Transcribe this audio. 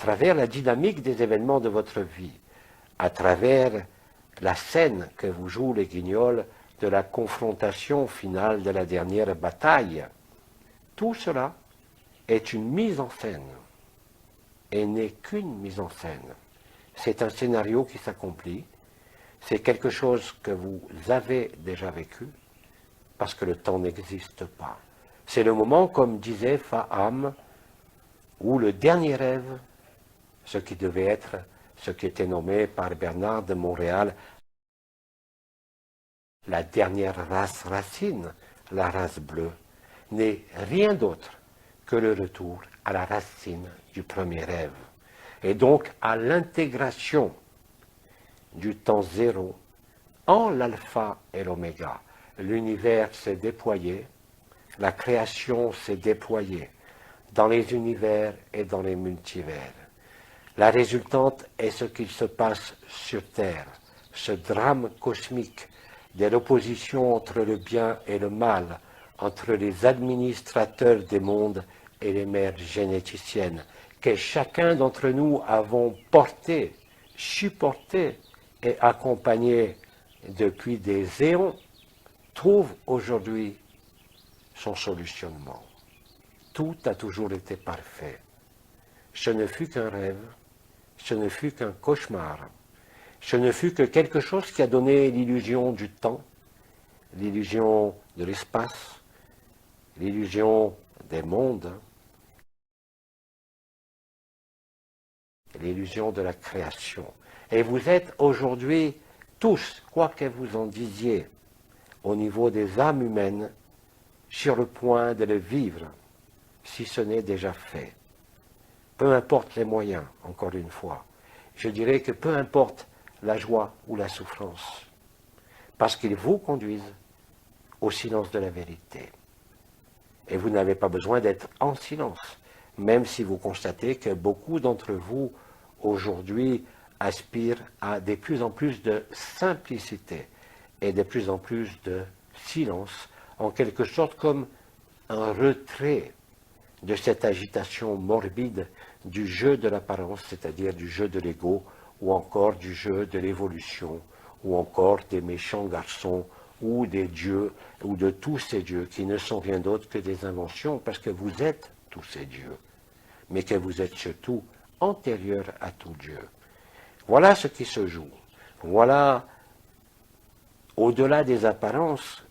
travers la dynamique des événements de votre vie, à travers la scène que vous jouent les Guignols de la confrontation finale de la dernière bataille. Tout cela est une mise en scène et n'est qu'une mise en scène. C'est un scénario qui s'accomplit, c'est quelque chose que vous avez déjà vécu, parce que le temps n'existe pas. C'est le moment, comme disait Faham, où le dernier rêve, ce qui devait être, ce qui était nommé par Bernard de Montréal, la dernière race racine, la race bleue, n'est rien d'autre que le retour à la racine du premier rêve, et donc à l'intégration du temps zéro en l'alpha et l'oméga. L'univers s'est déployé, la création s'est déployée dans les univers et dans les multivers. La résultante est ce qu'il se passe sur Terre, ce drame cosmique de l'opposition entre le bien et le mal, entre les administrateurs des mondes et les mères généticiennes, que chacun d'entre nous avons porté, supporté et accompagné depuis des éons, trouve aujourd'hui son solutionnement. Tout a toujours été parfait. Ce ne fut qu'un rêve, ce ne fut qu'un cauchemar, ce ne fut que quelque chose qui a donné l'illusion du temps, l'illusion de l'espace, l'illusion des mondes, l'illusion de la création. Et vous êtes aujourd'hui tous, quoi que vous en disiez, au niveau des âmes humaines, sur le point de le vivre, si ce n'est déjà fait. Peu importe les moyens, encore une fois, je dirais que peu importe la joie ou la souffrance, parce qu'ils vous conduisent au silence de la vérité. Et vous n'avez pas besoin d'être en silence, même si vous constatez que beaucoup d'entre vous, aujourd'hui, aspirent à de plus en plus de simplicité et de plus en plus de silence, en quelque sorte comme un retrait de cette agitation morbide du jeu de l'apparence, c'est-à-dire du jeu de l'ego, ou encore du jeu de l'évolution, ou encore des méchants garçons, ou des dieux, ou de tous ces dieux qui ne sont rien d'autre que des inventions, parce que vous êtes tous ces dieux, mais que vous êtes surtout antérieurs à tout Dieu. Voilà ce qui se joue. Voilà, au-delà des apparences,